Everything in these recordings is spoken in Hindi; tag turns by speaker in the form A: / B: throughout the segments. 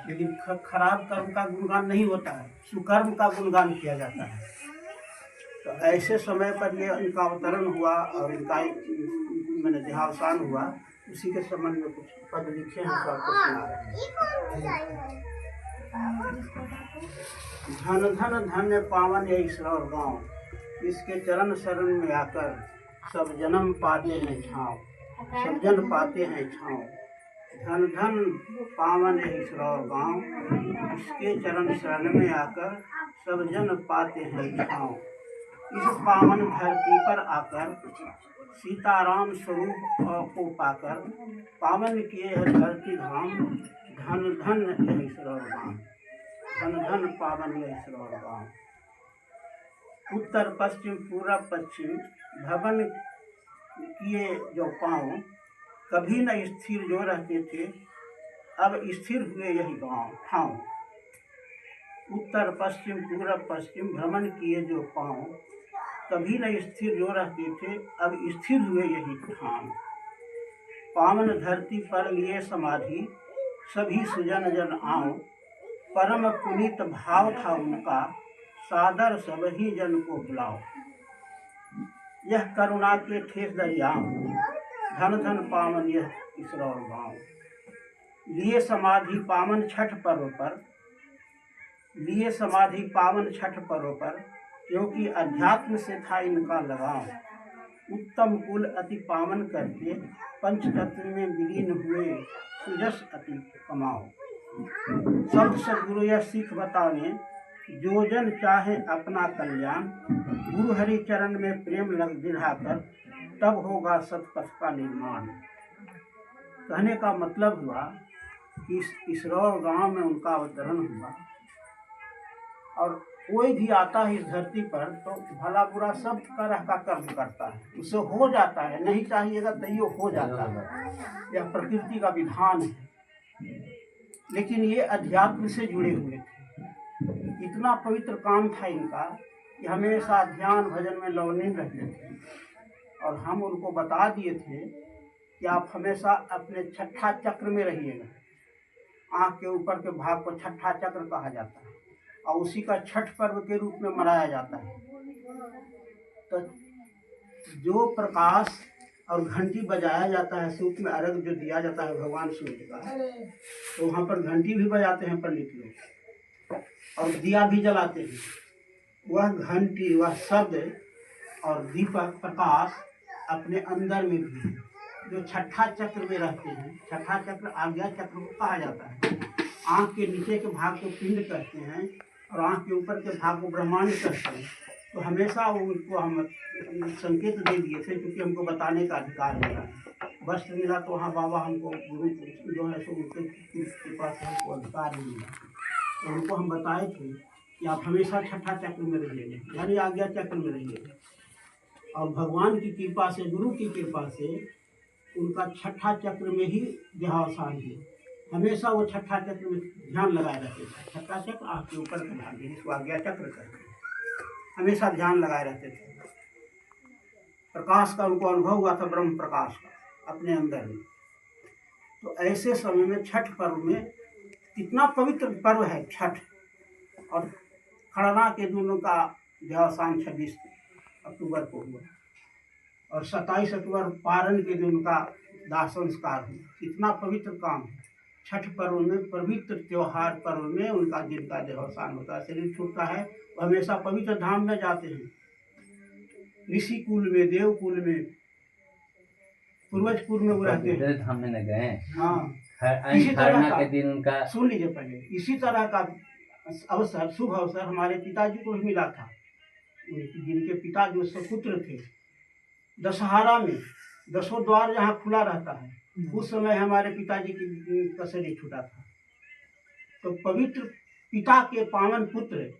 A: लेकिन खराब कर्म का गुणगान नहीं होता है, सुकर्म का गुणगान किया जाता है। तो ऐसे समय पर ये इनका अवतरण हुआ और इनका मैंने देहावसान हुआ, उसी के संबंध में कुछ पद लिखे हैं, तो आपको सुना रहे हैं। धन धन धन्य पावन ये ईश्वर गाँव, इसके चरण शरण में आकर सब जन्म पाते हैं छाँव, सब जन पाते हैं छाँव। धन धन पावन है ईश्वर गाँव, इसके चरण शरण में आकर सब जन पाते हैं छाँव। इस पावन धरती पर आकर सीताराम स्वरूप को पाकर पावन किए है धरती धाम। धन धन है ईश्वर गाँव, धन धन पावन है ईश्वर गाँव। उत्तर पश्चिम पूरब पश्चिम भवन किए जो पाँव, कभी न स्थिर जो रहते थे अब स्थिर हुए यही गाँव ठाव। उत्तर पश्चिम पूरब पश्चिम भ्रमण किए जो पाँव, कभी न स्थिर जो रहते थे अब स्थिर हुए यही ठाव। पावन धरती पर लिए समाधि सभी सुजन जन आओ, परम पुनीत भाव था उनका सादर सब ही जन को बुलाओ। यह करुणा के ठेस दरियाओं, धन धन पावन यह ईश्वर गाँव। लिए समाधि पावन छठ पर्व पर, लिए समाधि पावन छठ पर्व पर, क्योंकि अध्यात्म से था इनका लगाव। उत्तम कुल अति पावन करके पंच तत्व में विलीन हुए सुजस अति कमाओ। संत सदगुरु यह सीख बतावे, जो जन चाहे अपना कल्याण, गुरु हरि चरण में प्रेम लग दिढ़ाकर तब होगा सतपथ का निर्माण। कहने का मतलब हुआ कि इस इसरौर गांव में उनका अवतरण हुआ और कोई भी आता है इस धरती पर तो भला बुरा सब तरह का कर्म करता है, उससे हो जाता है, नहीं चाहिएगा तैयो हो जाता है, यह प्रकृति का विधान है। लेकिन ये अध्यात्म से जुड़े हुए थे, इतना पवित्र काम था इनका कि हमेशा ध्यान भजन में लवलीन रहते थे। और हम उनको बता दिए थे कि आप हमेशा अपने छठा चक्र में रहिएगा। आँख के ऊपर के भाग को छठा चक्र कहा जाता है और उसी का छठ पर्व के रूप में मनाया जाता है। तो जो प्रकाश और घंटी बजाया जाता है, सूप में अर्घ जो दिया जाता है भगवान सूर्य का, तो वहाँ पर घंटी भी बजाते हैं पंडित लोग और दिया भी जलाते हैं। वह घंटी, वह शब्द और दीपक प्रकाश अपने अंदर में भी है, जो छठा चक्र में रहते हैं। छठा चक्र आज्ञा चक्र को कहा जाता है। आँख के नीचे के भाग को पिंड कहते हैं और आँख के ऊपर के भाग को ब्रह्मांड कहते हैं। तो हमेशा उनको हम संकेत दे दिए थे, क्योंकि हमको बताने का अधिकार मिला। वस्त्र मिला तो वहाँ बाबा हमको गुरु जो है सो उनके कृपा से हमको अधिकार मिला। तो उनको हम बताए थे कि आप हमेशा छठा चक्र में रहिएगा, यानी आज्ञा चक्र में रहिएगा। और भगवान की कृपा से, गुरु की कृपा से उनका छठा चक्र में ही देहावसान हुआ। हमेशा वो छठा चक्र में ध्यान लगाए रहते थे। छठा चक्र आपके ऊपर का ध्यान, जिसको आज्ञा चक्र करते हैं, हमेशा ध्यान लगाए रहते थे। प्रकाश का उनको अनुभव हुआ था, ब्रह्म प्रकाश का अपने अंदर में। तो ऐसे समय में छठ पर्व में कितना पवित्र पर्व है छठ। और खड़ना के दोनों का देहावसान 26 अक्टूबर को हुआ और 27 अक्टूबर पारण के दिन उनका दाह संस्कार हुआ। कितना पवित्र काम है। छठ पर्व में, पवित्र त्योहार पर्व में उनका जिनका देहावसान होता है, शरीर छूटता है, वो हमेशा पवित्र धाम में जाते हैं। ऋषि कुल में, देव कुल में, पूर्वज कुल में वो रहते हैं,
B: धाम में न गए।
A: हाँ,
B: इसी तरह का, के दिन उनका
A: सुन लीजिए पहले, इसी तरह का अवसर, शुभ अवसर हमारे पिताजी को भी मिला था। जिनके पिता जो सपुत्र थे, दशहरा में 10 द्वार जहाँ खुला रहता है, उस समय हमारे पिताजी का शरीर छूटा था। तो पवित्र पिता के पावन पुत्र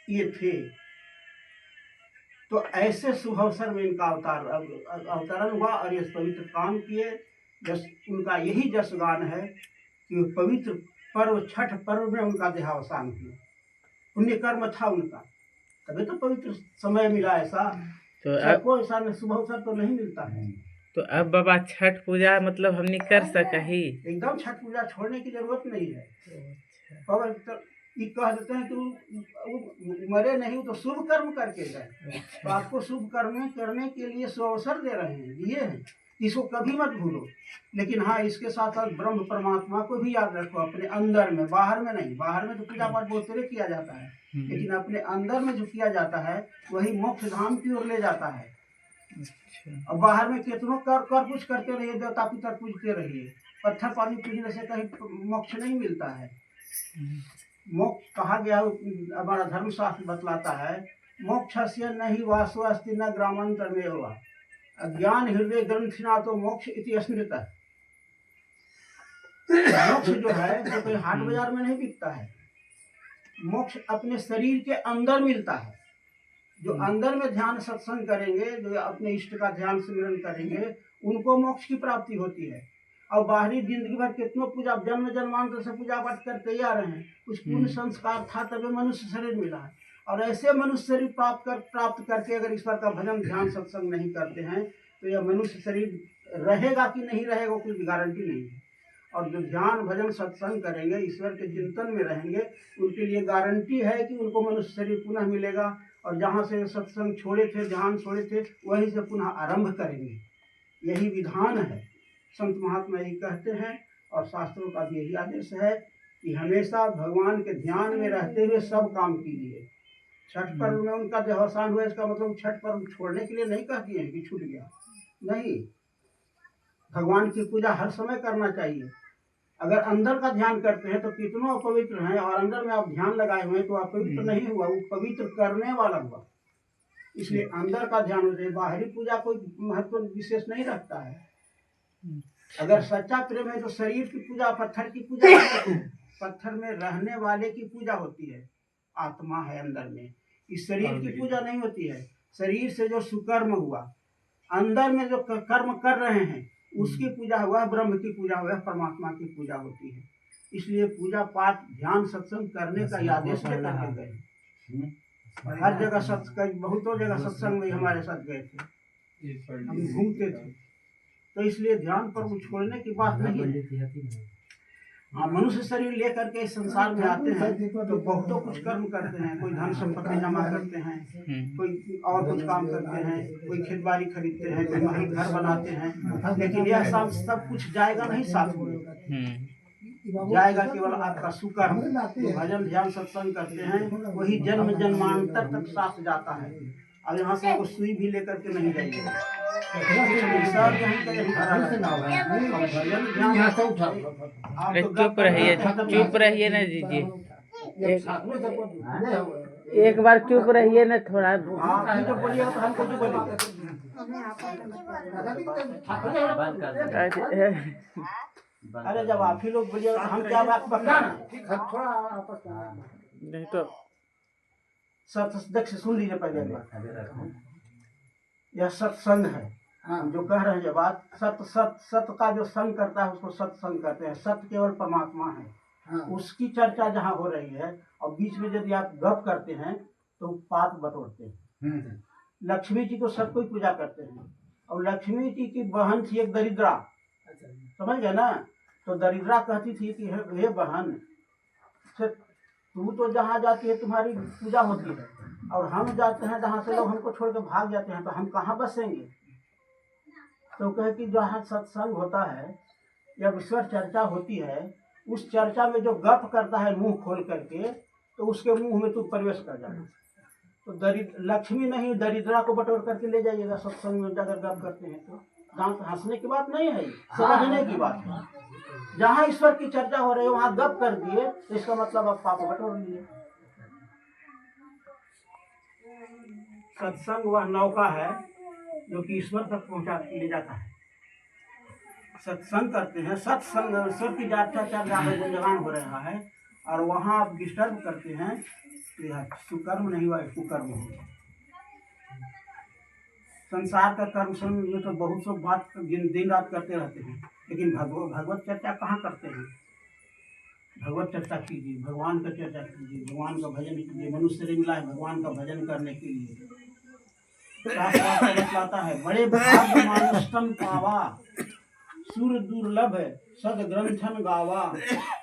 A: ये थे। तो ऐसे शुभ अवसर में इनका अवतरण हुआ और ये पवित्र काम किए। उनका यही जसगान है कि पवित्र पर्व छठ पर्व में उनका देहावसान हुआ। पुण्य कर्म था उनका, तभी तो पवित्र समय मिला। ऐसा सबको ऐसा शुभ अवसर तो नहीं मिलता है।
C: तो अब बाबा छठ पूजा मतलब हमनी कर सका ही।
A: एकदम छठ पूजा छोड़ने की जरूरत नहीं है। और ये कह देते हैं कि वो मरे नहीं तो शुभ कर्म करके गए। तो आपको शुभ कर्म करने के लिए सो अवसर दे रहे हैं, दिए हैं, इसको कभी मत भूलो। लेकिन हाँ, इसके साथ साथ ब्रह्म परमात्मा को भी याद रखो अपने अंदर में, बाहर में नहीं। बाहर में तो पूजा पाठ बहुत तरह किया जाता है, लेकिन अपने अंदर में जो किया जाता है वही मोक्ष धाम की ओर ले जाता है। और बाहर में कितनों कर कुछ करते रहिए, देवता पितर पूजते रहिए, पत्थर पानी पूजने से कहीं मोक्ष नहीं मिलता है। मोक्ष कहा गया, हमारा धर्मशास्त्र बतलाता है, मोक्ष से नहीं वासो अस्ति न ग्रामांतर में हुआ अज्ञान हृदय ग्रंथिना तो मोक्ष इति स्मृत। मोक्ष जो है वो कोई हाट बाजार में नहीं बिकता है। मोक्ष अपने शरीर के अंदर मिलता है। जो अंदर में ध्यान सत्संग करेंगे, जो अपने इष्ट का ध्यान सिमरन करेंगे, उनको मोक्ष की प्राप्ति होती है। और बाहरी जिंदगी भर कितनों पूजा जन्म जन्मांतर से पूजा पाठ करते ही आ रहे हैं, कुछ पुण्य संस्कार था तभी मनुष्य शरीर मिला है। और ऐसे मनुष्य शरीर प्राप्त करके अगर ईश्वर का भजन ध्यान सत्संग नहीं करते हैं तो यह मनुष्य शरीर रहेगा कि नहीं रहेगा कोई गारंटी नहीं है। और जो ध्यान भजन सत्संग करेंगे, ईश्वर के चिंतन में रहेंगे, उनके लिए गारंटी है कि उनको मनुष्य शरीर पुनः मिलेगा। और जहाँ से सत्संग छोड़े थे, ध्यान छोड़े थे, वहीं से पुनः आरंभ करेंगे। यही विधान है। संत महात्मा यही कहते हैं और शास्त्रों का भी यही आदेश है कि हमेशा भगवान के ध्यान में रहते हुए सब काम कीजिए। छठ पर्व में उनका देहावसान हुआ, इसका मतलब छठ पर्व छोड़ने के लिए नहीं कह दिए कि छूट गया, नहीं। भगवान की पूजा हर समय करना चाहिए। अगर अंदर का ध्यान करते हैं तो कितनों अपवित्र हैं, और अंदर में आप ध्यान लगाए हुए हैं तो अपवित्र नहीं हुआ, वो पवित्र करने वाला हुआ। इसलिए अंदर का ध्यान होता है। बाहरी पूजा कोई महत्व विशेष नहीं रखता है। अगर सच्चा प्रेम है तो शरीर की पूजा, पत्थर की पूजा नहीं होती है। पत्थर में रहने वाले की पूजा होती है। आत्मा है अंदर में, इस शरीर की पूजा नहीं होती है। शरीर से जो सुकर्म हुआ, अंदर में जो कर्म कर रहे हैं, उसकी पूजा हुआ, ब्रह्म की पूजा हुआ, परमात्मा की पूजा होती है। इसलिए पूजा पाठ ध्यान सत्संग करने का आदेश लेकर के गए। हर जगह सत्संग, बहुतों जगह सत्संग में हमारे साथ गए थे, हम घूमते थे। तो इसलिए ध्यान पर वो छोड़ने की बात नहीं है। हाँ, मनुष्य शरीर लेकर के इस संसार में आते हैं तो बहुतों कुछ कर्म करते हैं। कोई धन संपत्ति जमा करते हैं, कोई और कुछ काम करते हैं, कोई खेत बाड़ी खरीदते हैं, कोई महल घर बनाते हैं। लेकिन यह सब कुछ जाएगा नहीं साथ में, जाएगा केवल आपका सुकर्म। तो भजन ध्यान सत्संग करते हैं वही जन्म जन्मांतर तक साथ जाता है। अब यहाँ से आपको सुई भी लेकर के नहीं जाइएगा,
C: चुप रहिए, चुप रहिए ना दीजिए, एक बार चुप रहिए ना थोड़ा।
A: अरे जब आप ही लोग बोलिए हम क्या बात
C: नहीं तो
A: सत्संग से सुन लीजिए। पहले यह सत्संग है। जो कह रहे हैं जब बात सत्य का जो संग करता है उसको सत्संग कहते हैं। सत्य केवल परमात्मा है, उसकी चर्चा जहाँ हो रही है और बीच में यदि आप गप करते हैं तो पात बटोरते हैं। लक्ष्मी जी को सब कोई पूजा करते हैं, और लक्ष्मी जी की बहन थी एक दरिद्रा, समझ गए ना। तो दरिद्रा कहती थी कि हे बहन, तू तो जहाँ जाती है तुम्हारी पूजा होती है, और हम जाते हैं जहाँ से लोग हमको छोड़ के भाग जाते हैं, तो हम कहाँ बसेंगे। तो कहे कि जहाँ सत्संग होता है या ईश्वर चर्चा होती है, उस चर्चा में जो गप करता है मुंह खोल करके, तो उसके मुंह में तू प्रवेश कर जाना। तो लक्ष्मी नहीं, दरिद्रा को बटोर करके ले जाइएगा सत्संग में अगर गप करते हैं तो। दांत हंसने की बात नहीं है, समझने की बात है। जहाँ ईश्वर की चर्चा हो रही है वहाँ गप कर दिए तो इसका मतलब आप पाप बटोर लिए। सत्संग वह नौका है जो कि ईश्वर तक पहुँचा ले जाता है। सत्संग करते हैं, सत्संग ईश्वर की चर्चा जहाँ गुंजगान हो रहा है और वहाँ आप डिस्टर्ब करते हैं तो यह सुकर्म नहीं हुआ, कुकर्म होगा। संसार का कर्म सुन ये तो बहुत सब बात दिन रात करते रहते हैं, लेकिन भगवत चर्चा कहाँ करते हैं। भगवत चर्चा कीजिए, भगवान का चर्चा कीजिए, भगवान का भजन कीजिए। मनुष्य से मिला है भगवान का भजन करने के लिए। शास्त्र बतलाता है, बड़े भाग्य मानुष्टम पावा, सुर दुर्लभ सद ग्रंथन गावा,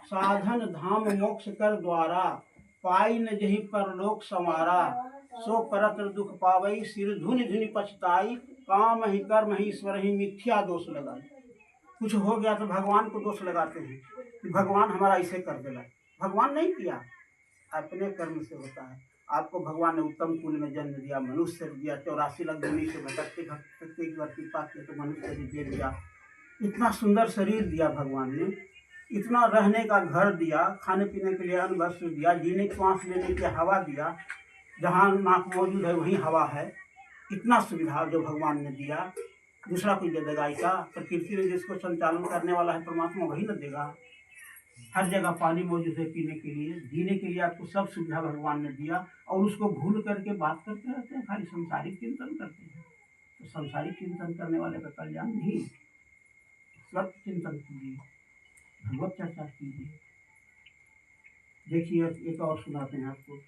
A: साधन धाम मोक्ष कर द्वारा, पाई न जही परलोक समारा, सो परत्र दुख पावई, सिर धुनि धुनि पछताई, काम ही कर्म ही ईश्वर ही मिथ्या दोष लगाई। कुछ हो गया तो भगवान को दोष लगाते हैं कि भगवान हमारा ऐसे कर देगा। भगवान नहीं किया, अपने कर्म से होता है। आपको भगवान ने उत्तम कुल में जन्म दिया, मनुष्य दिया, 84 लाख दुनी से भटकते भटकते एक बार कृपा किया तो मनुष्य दे दिया। इतना सुंदर शरीर दिया भगवान ने, इतना रहने का घर दिया, खाने पीने के लिए अन्न वस्त्र दिया, जीने श्वास लेने की हवा दिया, जहाँ नाक मौजूद है वहीं हवा है। इतना सुविधा जो भगवान ने दिया, दूसरा कोई दे देगा ऐसा? प्रकृति ने जिसको संचालन करने वाला है परमात्मा, वही न देगा। हर जगह पानी मौजूद है पीने के लिए, जीने के लिए आपको सब सुविधा भगवान ने दिया, और उसको भूल करके बात करते रहते हैं, खाली संसारिक चिंतन करते हैं। तो संसारिक चिंतन करने वाले का कल्याण नहीं, सत्य चिंतन कीजिए, भगवत चर्चा कीजिए। देखिए एक और सुनाते हैं आपको।